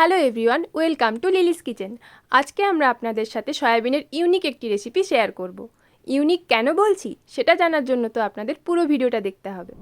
Hello everyone, welcome to Lily's kitchen. আজকে আমরা আপনাদের সাথে সয়াবিনের ইউনিক একটি রেসিপি শেয়ার করব। ইউনিক কেন বলছি সেটা জানার জন্য তো আপনাদের পুরো ভিডিওটা দেখতে হবে।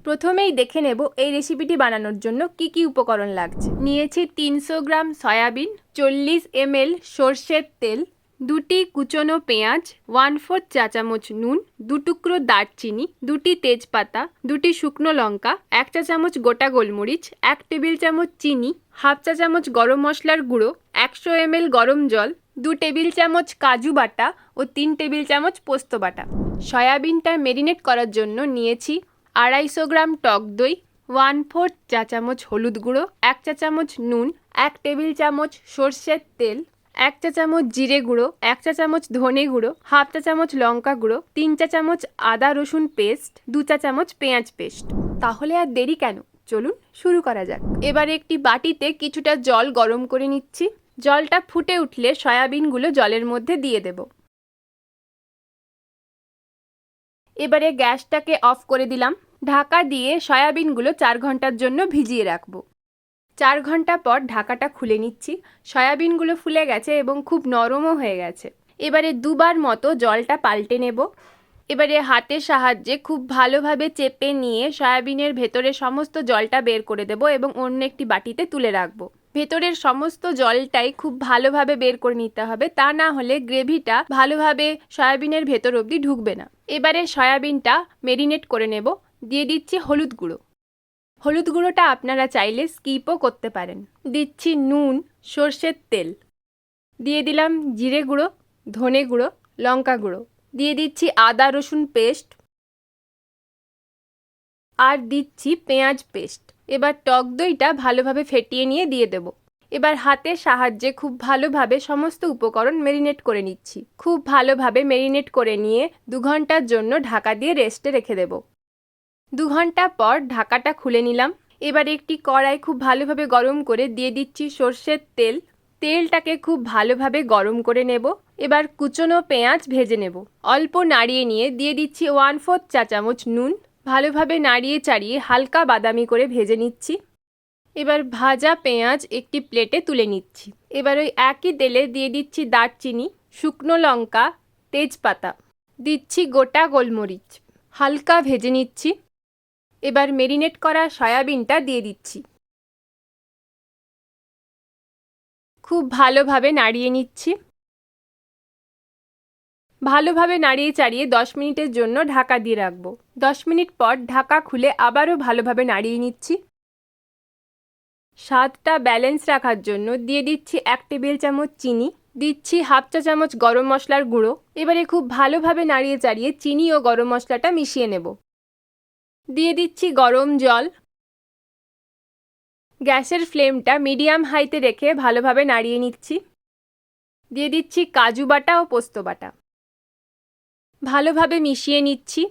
প্রথমেই দেখে নেব এই রেসিপিটি বানানোর জন্য কি কি উপকরণ লাগছে। নিয়েছি 300 গ্রাম সয়াবিন, 40 ml সর্ষের তেল, 2টি কুচনো পেঁয়াজ, 1/4 চা চামচ নুন, 2 টুকরো দারচিনি, 2টি তেজপাতা, 2টি শুকনো লঙ্কা, 1 চা চামচ গোটা গোলমরিচ, 1 টেবিল চামচ চিনি, 1/2 চা চামচ গরম মশলার গুঁড়ো, 100 ml গরম জল, 2 টেবিল চামচ কাজু বাটা ও 3 টেবিল চামচ পোস্ত বাটা। সয়াবিনটা মেরিনেট করার জন্য নিয়েছি 250 গ্রাম টক দই, 1/4 চা চামচ হলুদ গুঁড়ো, 1 চা চামচ নুন, 1 টেবিল চামচ সর্ষের তেল, 1 চা চামচ জিরে গুঁড়ো, 1 চা চামচ ধনে গুঁড়ো, 1/2 চা চামচ লঙ্কা গুঁড়ো, 3 চা চামচ আদা রসুন পেস্ট, 2 চা চামচ পেঁয়াজ পেস্ট। তাহলে আর দেরি কেন, চলুন শুরু করা যাক। এবারে একটি বাটিতে কিছুটা জল গরম করে নিচ্ছি। জলটা ফুটে উঠলে সয়াবিনগুলো জলের মধ্যে দিয়ে দেব। এবারে গ্যাসটাকে অফ করে দিলাম। ঢাকা দিয়ে সয়াবিনগুলো 4 ঘন্টার জন্য ভিজিয়ে রাখবো। 4 ঘন্টা পর ঢাকাটা খুলে নিচ্ছি। সয়াবিনগুলো ফুলে গেছে এবং খুব নরমও হয়ে গেছে। এবারে দুবার মতো জলটা পাল্টে নেব। এবারে হাতের সাহায্যে খুব ভালোভাবে চেপে নিয়ে সয়াবিনের ভেতরে সমস্ত জলটা বের করে দেব এবং অন্য একটি বাটিতে তুলে রাখবো। ভেতরের সমস্ত জলটাই খুব ভালোভাবে বের করে নিতে হবে, তা না হলে গ্রেভিটা ভালোভাবে সয়াবিনের ভেতর অবধি ঢুকবে না। এবারে সয়াবিনটা মেরিনেট করে নেব। দিয়ে দিচ্ছি হলুদ গুঁড়ো। হলুদ গুঁড়োটা আপনারা চাইলে স্কিপও করতে পারেন। দিচ্ছি নুন, সর্ষের তেল, দিয়ে দিলাম জিরে গুঁড়ো, ধনে গুঁড়ো, লঙ্কা গুঁড়ো, দিয়ে দিচ্ছি আদা রসুন পেস্ট, আর দিচ্ছি পেঁয়াজ পেস্ট। এবার টক দইটা ভালোভাবে ফেটিয়ে নিয়ে দিয়ে দেব। এবার হাতের সাহায্যে খুব ভালোভাবে সমস্ত উপকরণ মেরিনেট করে নিচ্ছি। খুব ভালোভাবে মেরিনেট করে নিয়ে 2 ঘন্টার জন্য ঢাকা দিয়ে রেস্টে রেখে দেব। 2 ঘন্টা পর ঢাকাটা খুলে নিলাম। এবার একটি কড়াই খুব ভালোভাবে গরম করে দিয়ে দিচ্ছি সর্ষের তেল। তেলটাকে খুব ভালোভাবে গরম করে নেব। এবার কুচনো পেঁয়াজ ভেজে নেব। অল্প নাড়িয়ে নিয়ে দিয়ে দিচ্ছি 1/4 চা চামচ নুন। ভালোভাবে নাড়িয়ে চাড়িয়ে হালকা বাদামি করে ভেজে নিচ্ছি। এবার ভাজা পেঁয়াজ একটি প্লেটে তুলে নিচ্ছি। এবার ওই একই তেলে দিয়ে দিচ্ছি দারচিনি, শুকনো লঙ্কা, তেজপাতা, দিচ্ছি গোটা গোলমরিচ। হালকা ভেজে নিচ্ছি। এবার মেরিনেট করা সয়াবিনটা দিয়ে দিচ্ছি। খুব ভালোভাবে নাড়িয়ে নিচ্ছি। ভালোভাবে নাড়িয়ে চাড়িয়ে 10 মিনিটের জন্য ঢাকা দিয়ে রাখবো। 10 মিনিট পর ঢাকা খুলে আবারও ভালোভাবে নাড়িয়ে নিচ্ছি। স্বাদটা ব্যালেন্স রাখার জন্য দিয়ে দিচ্ছি 1 টেবিল চামচ চিনি, দিচ্ছি 1/2 চা চামচ গরম মশলার গুঁড়ো। এবারে খুব ভালোভাবে নাড়িয়ে চাড়িয়ে চিনি ও গরম মশলাটা মিশিয়ে নেব। দিয়ে দিচ্ছি গরম জল। গ্যাসের ফ্লেমটা মিডিয়াম হাইতে রেখে ভালোভাবে নাড়িয়ে নিচ্ছি। দিয়ে দিচ্ছি কাজু বাটা ও পোস্ত বাটা। ভালোভাবে মিশিয়ে নিচ্ছি।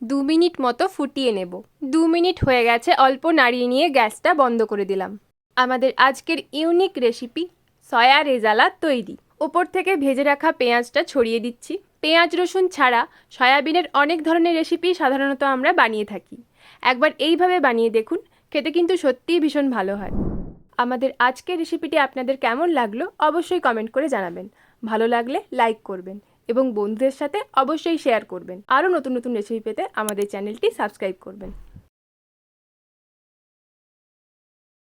2 মিনিট মতো ফুটিয়ে নেব। 2 মিনিট হয়ে গেছে, অল্প নাড়িয়ে নিয়ে গ্যাসটা বন্ধ করে দিলাম। আমাদের আজকের ইউনিক রেসিপি সয়া রেজালা তৈরি। ওপর থেকে ভেজে রাখা পেঁয়াজটা ছড়িয়ে দিচ্ছি। পেঁয়াজ রসুন ছাড়া সয়াবিনের অনেক ধরনের রেসিপি সাধারণত আমরা বানিয়ে থাকি। একবার এইভাবে বানিয়ে দেখুন, খেতে কিন্তু সত্যিই ভীষণ ভালো হয়। আমাদের আজকের রেসিপিটি আপনাদের কেমন লাগলো অবশ্যই কমেন্ট করে জানাবেন। ভালো লাগলে লাইক করবেন এবং বন্ধুদের সাথে অবশ্যই শেয়ার করবেন। আরও নতুন নতুন রেসিপি পেতে আমাদের চ্যানেলটি সাবস্ক্রাইব করবেন।